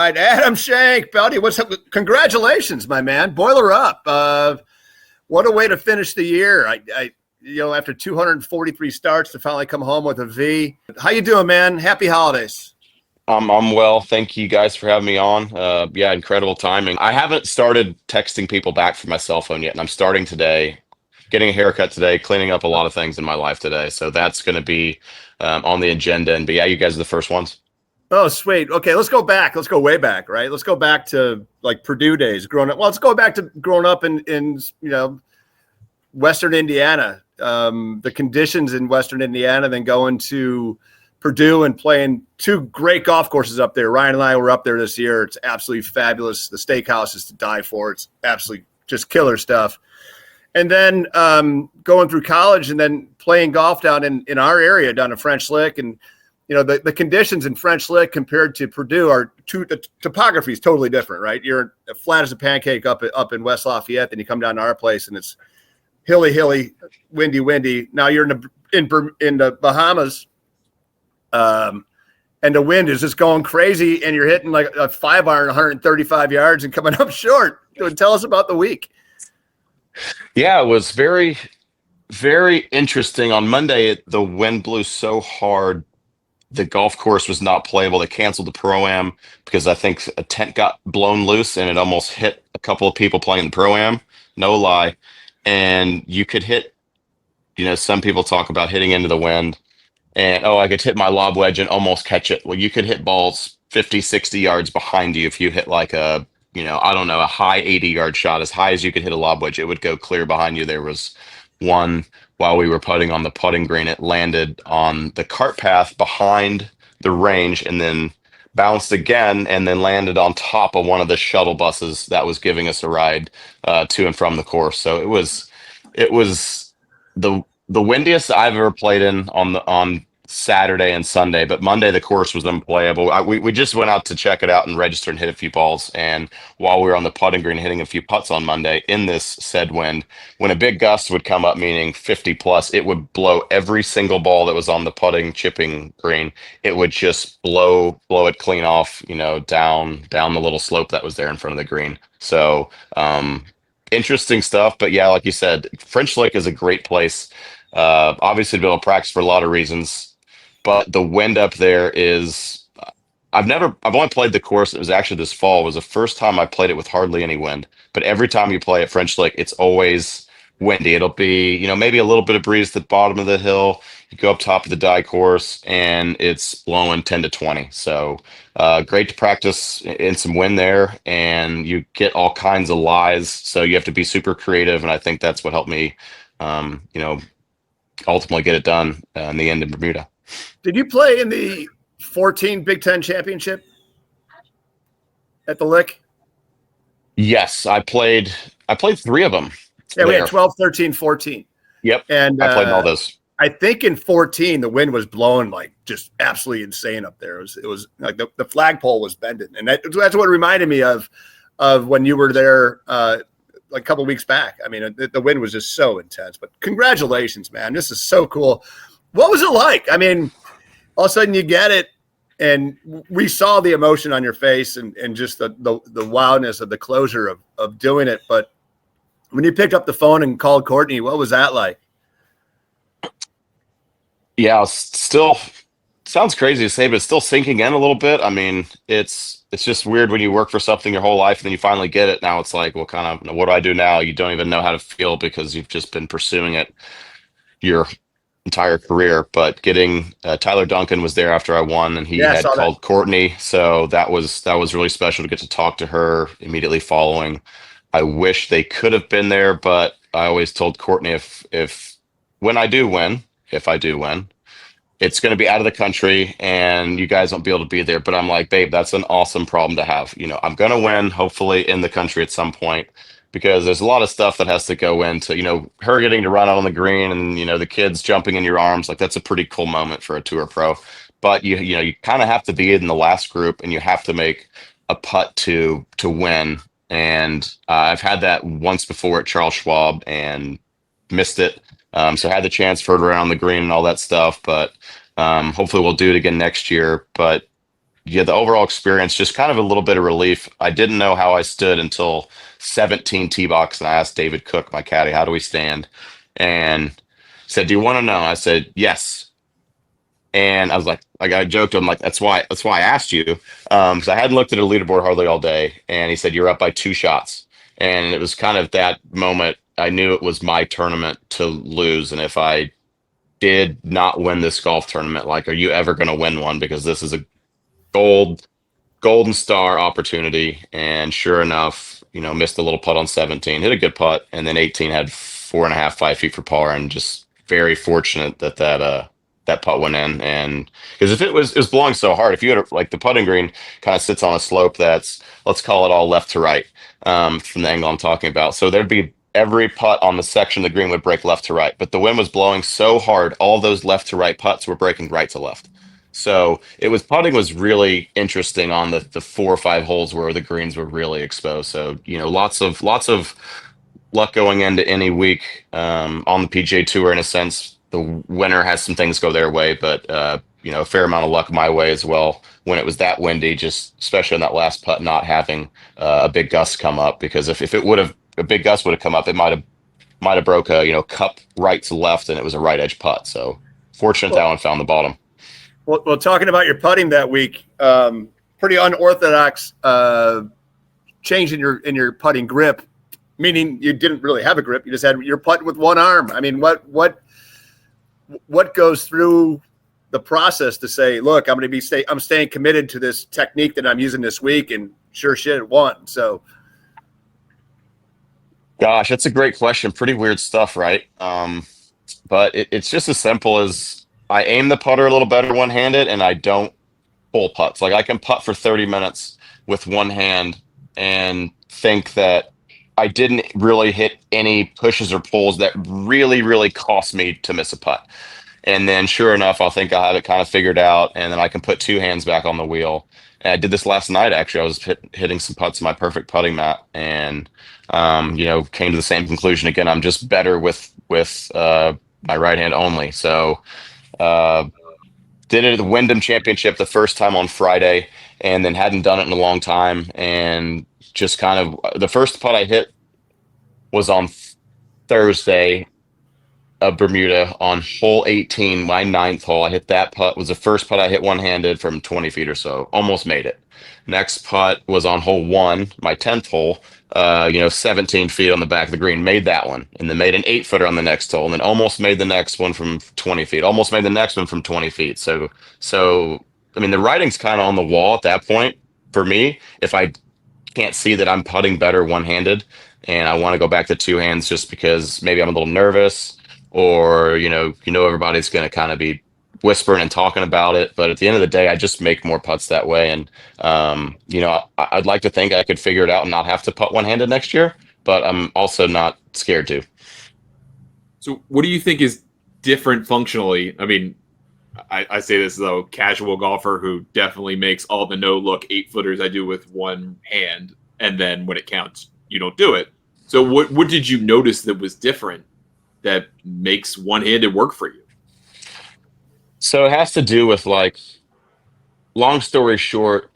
right, Adam Schenk, buddy, what's up? Congratulations, my man. Boiler up. What a way to finish the year. After 243 starts to finally come home with a V. How you doing, man? Happy holidays. I'm well. Thank you guys for having me on. Yeah, incredible timing. I haven't started texting people back from my cell phone yet, and I'm starting today, getting a haircut today, cleaning up a lot of things in my life today. So that's going to be on the agenda. But yeah, you guys are the first ones. Oh, sweet. Okay, let's go back. Let's go way back, right? Let's go back to like Purdue days, growing up. Well, let's go back to growing up in Western Indiana. The conditions in Western Indiana, then going to Purdue and playing two great golf courses up there. Ryan and I were up there this year. It's absolutely fabulous. The steakhouse is to die for. It's absolutely just killer stuff. And then going through college and then playing golf down in our area, down in French Lick. And, the conditions in French Lick compared to Purdue the topography is totally different, right? You're flat as a pancake up in West Lafayette. Then you come down to our place and it's hilly, windy. Now you're in the Bahamas. And the wind is just going crazy, and you're hitting like a 5-iron 135 yards and coming up short. Tell us about the week. Yeah, it was very, very interesting. On Monday, the wind blew so hard, the golf course was not playable. They canceled the Pro-Am because I think a tent got blown loose and it almost hit a couple of people playing the Pro-Am. No lie. And you could hit, some people talk about hitting into the wind. And, I could hit my lob wedge and almost catch it. Well, you could hit balls 50, 60 yards behind you if you hit like a high 80-yard shot. As high as you could hit a lob wedge, it would go clear behind you. There was one while we were putting on the putting green. It landed on the cart path behind the range and then bounced again and then landed on top of one of the shuttle buses that was giving us a ride to and from the course. So it was the windiest I've ever played in on Saturday and Sunday, but Monday the course was unplayable. We just went out to check it out and register and hit a few balls. And while we were on the putting green hitting a few putts on Monday in this said wind, when a big gust would come up, meaning 50 plus, it would blow every single ball that was on the putting chipping green. It would just blow it clean off, down the little slope that was there in front of the green. So interesting stuff. But yeah, like you said, French Lick is a great place. Obviously to be able to practice for a lot of reasons, but the wind up there is, I've only played the course. It was actually this fall. It was the first time I played it with hardly any wind, but every time you play at French Lick, it's always windy. It'll be, maybe a little bit of breeze at the bottom of the hill. You go up top of the die course and it's blowing 10 to 20. So, great to practice in some wind there, and you get all kinds of lies. So you have to be super creative. And I think that's what helped me, ultimately get it done in the end in Bermuda. Did you play in the 14 Big Ten championship at the Lick? Yes, I played 3 of them. Yeah, we had 12, 13, 14. Yep, and I played all those. I think in 14 the wind was blowing like just absolutely insane up there. It was like the flagpole was bending, and that's what it reminded me of when you were there like a couple of weeks back. I mean, the wind was just so intense. But congratulations, man! This is so cool. What was it like? I mean, all of a sudden you get it, and we saw the emotion on your face and just the wildness of the closure of doing it. But when you picked up the phone and called Courtney, what was that like? Yeah, still sounds crazy to say, but it's still sinking in a little bit. I mean, it's just weird when you work for something your whole life and then you finally get it. Now it's like, well, kind of, what do I do now? You don't even know how to feel because you've just been pursuing it your entire career. But getting Tyler Duncan was there after I won, and he had called Courtney, so that was really special to get to talk to her immediately following. I wish they could have been there, but I always told Courtney if I do win, it's going to be out of the country and you guys won't be able to be there. But I'm like, babe, that's an awesome problem to have. I'm going to win, hopefully in the country at some point, because there's a lot of stuff that has to go into, her getting to run out on the green and, the kids jumping in your arms. Like, that's a pretty cool moment for a tour pro. But you kind of have to be in the last group and you have to make a putt to win. And I've had that once before at Charles Schwab and missed it. So I had the chance for it around the green and all that stuff, but hopefully we'll do it again next year. But yeah, the overall experience, just kind of a little bit of relief. I didn't know how I stood until 17 tee box, and I asked David Cook, my caddy, how do we stand? And said, "Do you want to know?" I said, "Yes." And I was like I joked to him, like, that's why I asked you, because I hadn't looked at a leaderboard hardly all day. And he said, "You're up by 2 shots." And it was kind of that moment I knew it was my tournament to lose, and if I did not win this golf tournament, like, are you ever going to win one? Because this is a gold golden star opportunity. And sure enough, missed a little putt on 17, hit a good putt, and then 18 had 4.5, 5 feet for par, and just very fortunate that that putt went in. And because if it was blowing so hard, if you had like the putting green kind of sits on a slope that's, let's call it all left to right, from the angle I'm talking about. So there'd be every putt on the section of the green would break left to right, but the wind was blowing so hard, all those left to right putts were breaking right to left. So putting was really interesting on the 4 or 5 holes where the greens were really exposed. So, lots of luck going into any week, on the PGA Tour. In a sense, the winner has some things go their way, but a fair amount of luck my way as well. When it was that windy, just especially on that last putt, not having a big gust come up, because if it would have a big gust would have come up, it might have broke a cup right to left, and it was a right edge putt. So fortunate that Well, one found the bottom. well, talking about your putting that week, pretty unorthodox change in your putting grip, meaning you didn't really have a grip. You just had your putt with one arm. I mean, what goes through the process to say, look, I'm staying committed to this technique that I'm using this week, and sure shit, it won. So, Gosh, that's a great question. Pretty weird stuff, right? But it's just as simple as I aim the putter a little better one-handed, and I don't pull putts. Like, I can putt for 30 minutes with one hand and think that I didn't really hit any pushes or pulls that really, really cost me to miss a putt. And then sure enough, I'll think I'll have it kind of figured out, and then I can put two hands back on the wheel. And I did this last night, actually. I was hitting some putts in my perfect putting mat, and came to the same conclusion again. I'm just better with my right hand only. So uh, did it at the Wyndham Championship the first time on Friday, and then hadn't done it in a long time. And just kind of the first putt I hit was on Thursday of Bermuda on hole 18, my ninth hole. I hit that putt. Was the first putt I hit one-handed from 20 feet or so. Almost made it. Next putt was on hole 1, my 10th hole. 17 feet on the back of the green. Made that one, and then made an 8-footer on the next hole, and then almost made the next one from 20 feet. Almost made the next one from 20 feet. So I mean, the writing's kind of on the wall at that point for me. If I can't see that I'm putting better one-handed, and I want to go back to two hands just because maybe I'm a little nervous, or everybody's going to kind of be whispering and talking about it. But at the end of the day, I just make more putts that way. And I'd like to think I could figure it out and not have to putt one-handed next year, but I'm also not scared to. So what do you think is different functionally? I mean, I say this as a casual golfer who definitely makes all the no-look 8-footers I do with one hand, and then when it counts, you don't do it. So what did you notice that was different that makes one-handed work for you? So it has to do with, like, long story short,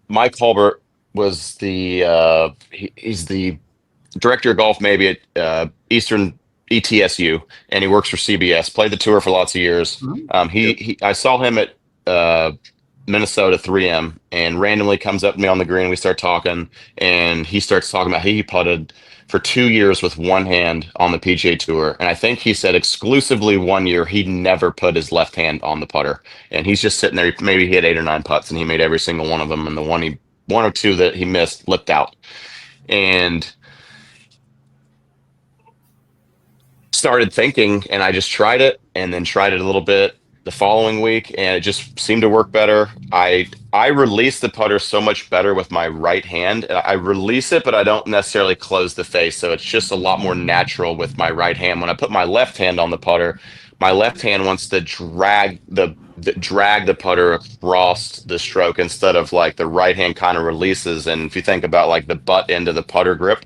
Mike Hulbert was he's the director of golf maybe at Eastern ETSU, and he works for CBS. Played the tour for lots of years. I saw him at Minnesota 3M, and randomly comes up to me on the green. We start talking, and he starts talking about he putted for 2 years with one hand on the PGA Tour, and I think he said exclusively 1 year he never put his left hand on the putter, and he's just sitting there. Maybe he had 8 or 9 putts, and he made every single one of them, and the one or two that he missed lipped out, and started thinking, and I just tried it, and then tried it a little bit the following week, and it just seemed to work better. I release the putter so much better with my right hand. I release it, but I don't necessarily close the face, so it's just a lot more natural with my right hand. When I put my left hand on the putter, my left hand wants to drag the putter across the stroke, instead of like the right hand kind of releases. And if you think about like the butt end of the putter grip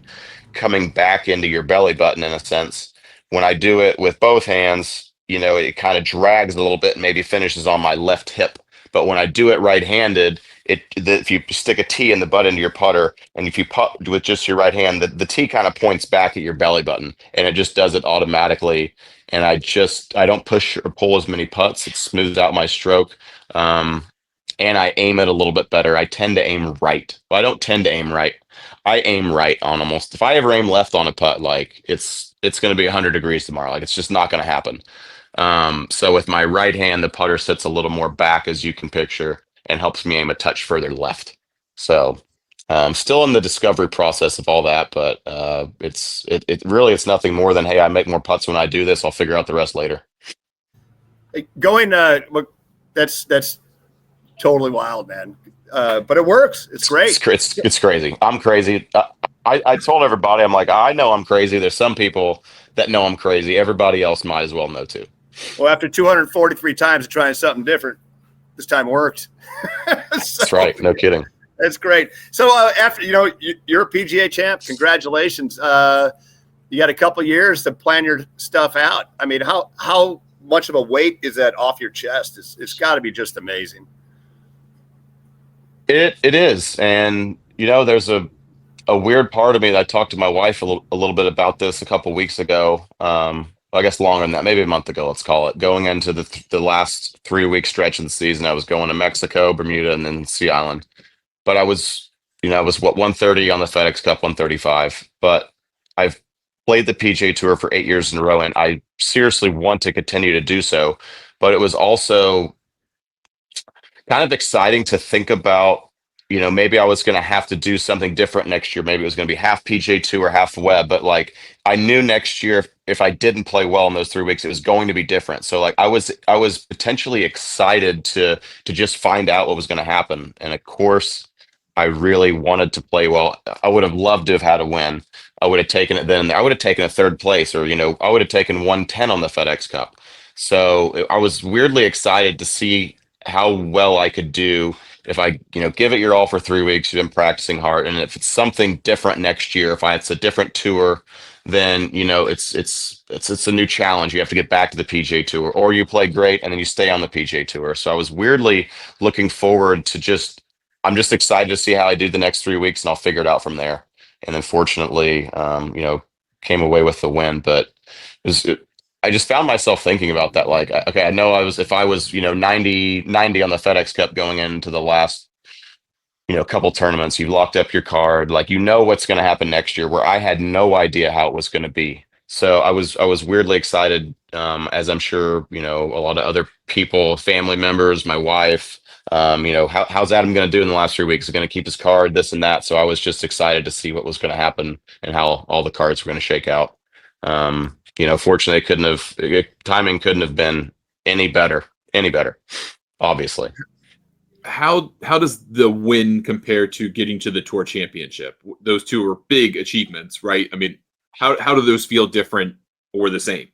coming back into your belly button in a sense, when I do it with both hands, it kind of drags a little bit and maybe finishes on my left hip. But when I do it right-handed, if you stick a tee in the butt into your putter, and if you putt with just your right hand, the tee kind of points back at your belly button, and it just does it automatically. And I don't push or pull as many putts. It smooths out my stroke. Um, and I aim it a little bit better. I tend to aim right. Well, I don't tend to aim right. I aim right on almost. If I ever aim left on a putt, like it's going to be 100 degrees tomorrow. Like it's just not going to happen. So with my right hand, the putter sits a little more back, as you can picture, and helps me aim a touch further left. So still in the discovery process of all that, but it really it's nothing more than, hey, I make more putts when I do this. I'll figure out the rest later. Going, look, that's totally wild, man. But it works. It's great. It's crazy. I'm crazy. I told everybody, I'm like, I know I'm crazy. There's some people that know I'm crazy. Everybody else might as well know too. Well, after 243 times of trying something different, this time worked. That's right. No kidding. That's great. So after you're a PGA champ. Congratulations. You got a couple of years to plan your stuff out. I mean, how much of a weight is that off your chest? It's got to be just amazing. It is, and there's a weird part of me that I talked to my wife a little bit about this a couple weeks ago. I guess longer than that, maybe a month ago, let's call it. Going into the last 3 week stretch of the season, I was going to Mexico, Bermuda, and then Sea Island. But I was 130 on the FedEx Cup, 135. But I've played the PGA Tour for 8 years in a row, and I seriously want to continue to do so. But it was also kind of exciting to think about, maybe I was going to have to do something different next year. Maybe it was going to be half PGA Tour, half web. But like, I knew next year, if I didn't play well in those 3 weeks, it was going to be different. So like, I was potentially excited to just find out what was going to happen. And of course, I really wanted to play well. I would have loved to have had a win. I would have taken it then. I would have taken a third place, or I would have taken 110 on the FedEx Cup. So I was weirdly excited to see how well I could do if I, give it your all for 3 weeks. You've been practicing hard, and if it's something different next year, it's a different tour, then it's a new challenge. You have to get back to the PGA Tour, or you play great and then you stay on the PGA Tour. So I was weirdly looking forward to I'm just excited to see how I do the next 3 weeks, and I'll figure it out from there. And then fortunately, came away with the win, but I just found myself thinking about that. Like, okay, I know if I was, 90 on the FedEx Cup going into the last, couple tournaments, you've locked up your card, like, what's going to happen next year, where I had no idea how it was going to be. So I was weirdly excited, as I'm sure, a lot of other people, family members, my wife, how's Adam going to do in the last 3 weeks? Is he going to keep his card, this and that? So I was just excited to see what was going to happen and how all the cards were going to shake out. Fortunately, timing couldn't have been any better, obviously. How does the win compare to getting to the Tour Championship? Those two are big achievements, right? I mean, how do those feel different or the same?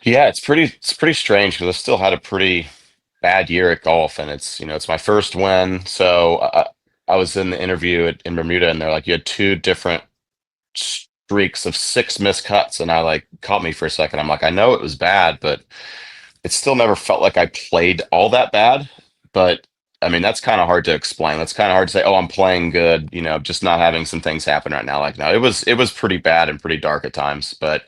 Yeah, it's pretty strange because I still had a pretty bad year at golf, and it's my first win. So I was in the interview in Bermuda, and they're like, you had two different streaks of 6 missed cuts, and I caught me for a second. I'm like, I know it was bad, but it still never felt like I played all that bad. But I mean, that's kind of hard to explain. That's kind of hard to say, oh, I'm playing good, just not having some things happen right now. Like, no, it was pretty bad and pretty dark at times, but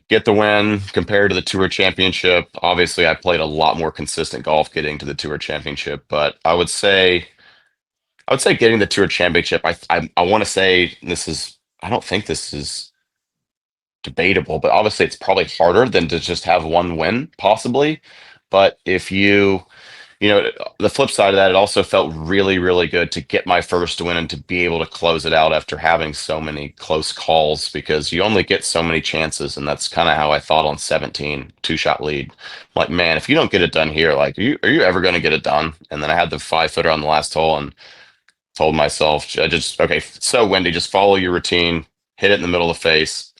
get the win compared to the Tour Championship. Obviously, I played a lot more consistent golf getting to the Tour Championship, but I would say getting the Tour Championship. I want to say I don't think this is debatable, but obviously it's probably harder than to just have one win, possibly. But if the flip side of that, it also felt really, really good to get my first win and to be able to close it out after having so many close calls, because you only get so many chances. And that's kind of how I thought on 17, 2-shot lead. Like, man, if you don't get it done here, like, are you ever going to get it done? And then I had the 5-footer on the last hole and told myself, okay, it's so windy, just follow your routine, hit it in the middle of the face.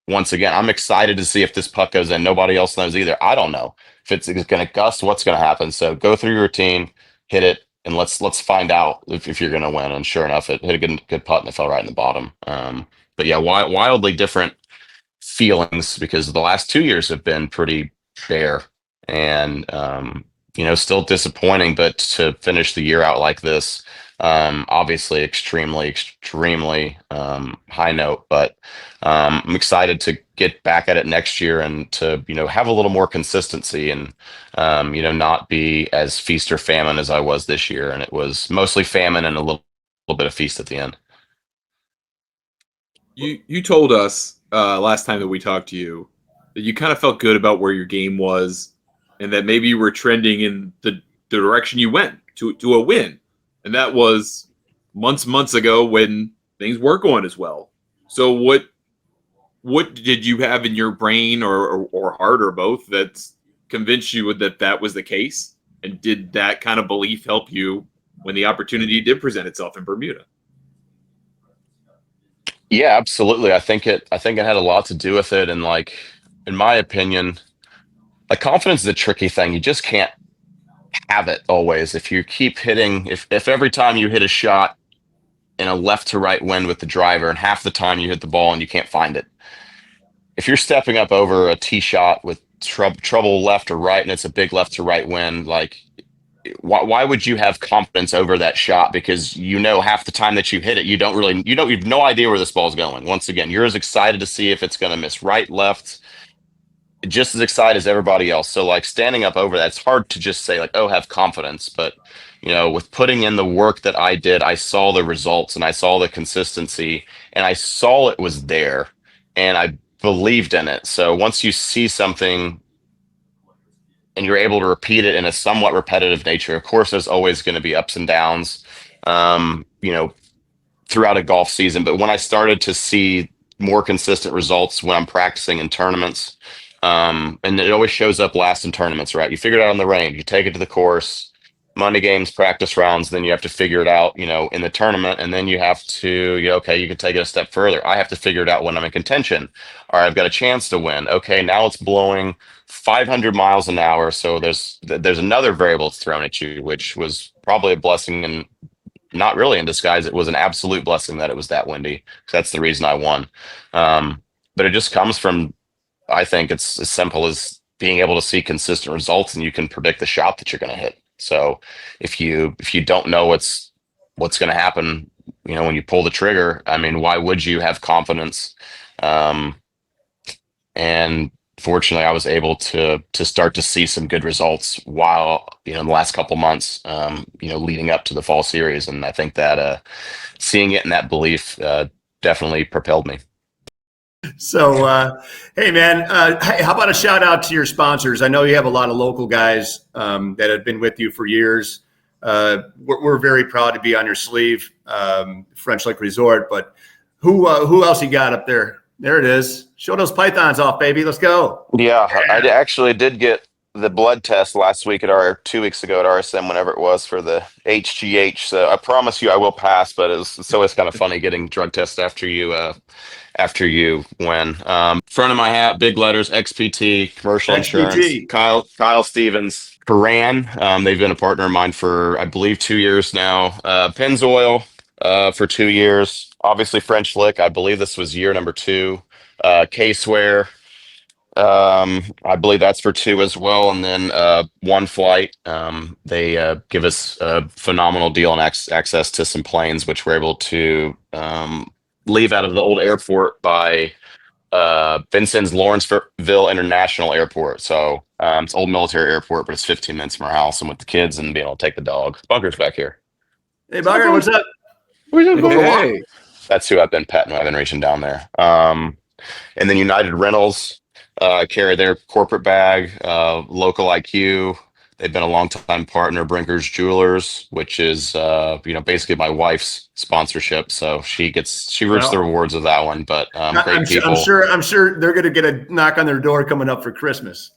Once again, I'm excited to see if this putt goes in. Nobody else knows either. I don't know if it's going to gust, what's going to happen. So go through your routine, hit it, and let's find out if you're going to win. And sure enough, it hit a good putt and it fell right in the bottom. But yeah, wildly different feelings, because the last 2 years have been pretty bare. and still disappointing. But to finish the year out like this, obviously extremely high note. But I'm excited to get back at it next year and to have a little more consistency and not be as feast or famine as I was this year, and it was mostly famine and a little bit of feast at the end. You told us last time that we talked to you that you kind of felt good about where your game was, and that maybe you were trending in the direction you went to a win, and that was months ago when things weren't going as well. So what did you have in your brain or heart or both that convinced you that was the case, and did that kind of belief help you when the opportunity did present itself in Bermuda? Yeah, absolutely. I think it had a lot to do with it. And like, in my opinion, like, confidence is a tricky thing. You just can't have it always. If you keep hitting, if every time you hit a shot in a left to right wind with the driver, and half the time you hit the ball and you can't find it. If you're stepping up over a tee shot with trouble left or right, and it's a big left to right wind, like, why would you have confidence over that shot? Because half the time that you hit it, you have no idea where this ball's going. Once again, you're as excited to see if it's going to miss right, left, just as excited as everybody else. So like, standing up over that, it's hard to just say like, oh, have confidence. But with putting in the work that I did, I saw the results and I saw the consistency and I saw it was there and I believed in it. So once you see something and you're able to repeat it in a somewhat repetitive nature, of course, there's always going to be ups and downs, throughout a golf season. But when I started to see more consistent results when I'm practicing in tournaments, and it always shows up last in tournaments, right? You figure it out on the range, you take it to the course, Monday games, practice rounds, then you have to figure it out, in the tournament, and then you have to, okay, you can take it a step further. I have to figure it out when I'm in contention. All right, I've got a chance to win. Okay, now it's blowing 500 miles an hour, so there's another variable that's thrown at you, which was probably a blessing and not really in disguise. It was an absolute blessing that it was that windy, 'cause that's the reason I won. But it just comes from, I think it's as simple as being able to see consistent results, and you can predict the shot that you're going to hit. So if you don't know what's going to happen, when you pull the trigger, I mean, why would you have confidence? And fortunately, I was able to start to see some good results while in the last couple months, leading up to the fall series, and I think that seeing it and that belief definitely propelled me. So, hey, man, hey, how about a shout out to your sponsors? I know you have a lot of local guys that have been with you for years. We're very proud to be on your sleeve, French Lake Resort. But who else you got up there? There it is. Show those pythons off, baby. Let's go. Yeah, I actually did get the blood test last week 2 weeks ago at RSM, whenever it was, for the HGH. So I promise you I will pass, but it's always kind of funny getting drug tests after you win. Front of my hat, big letters, XPT, commercial insurance, XPT. Kyle Stevens, Karan. They've been a partner of mine for, I believe, 2 years now. Pennzoil for 2 years. Obviously French Lick. I believe this was year number 2. K-Swear. I believe that's for 2 as well. And then One Flight. They give us a phenomenal deal on access to some planes, which we're able to leave out of the old airport by Vincennes Lawrenceville International Airport. So it's old military airport, but it's 15 minutes from our house, and with the kids and being able to take the dog. Bunker's back here. Hey, Bunker, what's up? Hey. That's who I've been petting when I've been reaching down there. And then United Rentals, carry their corporate bag, Local IQ. They've been a long-time partner, Brinker's Jewelers, which is basically my wife's sponsorship. So she reaps the rewards of that one. But great people. I'm sure they're going to get a knock on their door coming up for Christmas.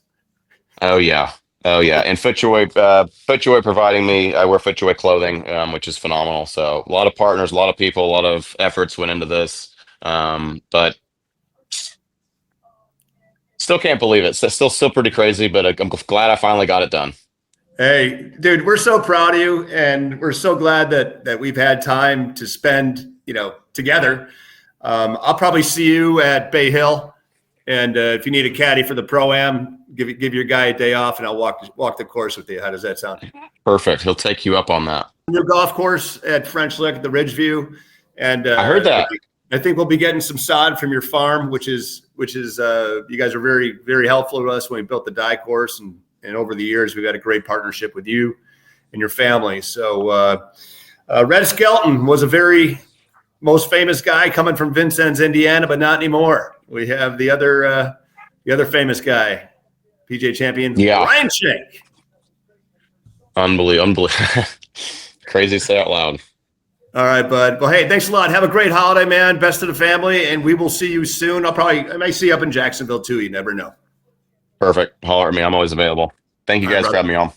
Oh yeah. And FootJoy providing me. I wear FootJoy clothing, which is phenomenal. So a lot of partners, a lot of people, a lot of efforts went into this. But still can't believe it. It's still pretty crazy, but I'm glad I finally got it done. Hey, dude, we're so proud of you, and we're so glad that we've had time to spend, together. I'll probably see you at Bay Hill And if you need a caddy for the Pro-Am, give your guy a day off, and I'll walk the course with you. How does that sound? Perfect. He'll take you up on that. New golf course at French Lick at the Ridgeview, and I heard that. I think we'll be getting some sod from your farm, which is you guys are very, very helpful to us when we built the die course, and over the years we've got a great partnership with you and your family. So Red Skelton was a very most famous guy coming from Vincennes, Indiana, but not anymore. We have the other famous guy, PGA champion, Ryan Schenk. Unbelievable. Crazy to say out loud. All right, bud. Well, hey, thanks a lot. Have a great holiday, man. Best to the family, and we will see you soon. I may see you up in Jacksonville too. You never know. Perfect. Holler at me. I'm always available. Thank you guys for having me on.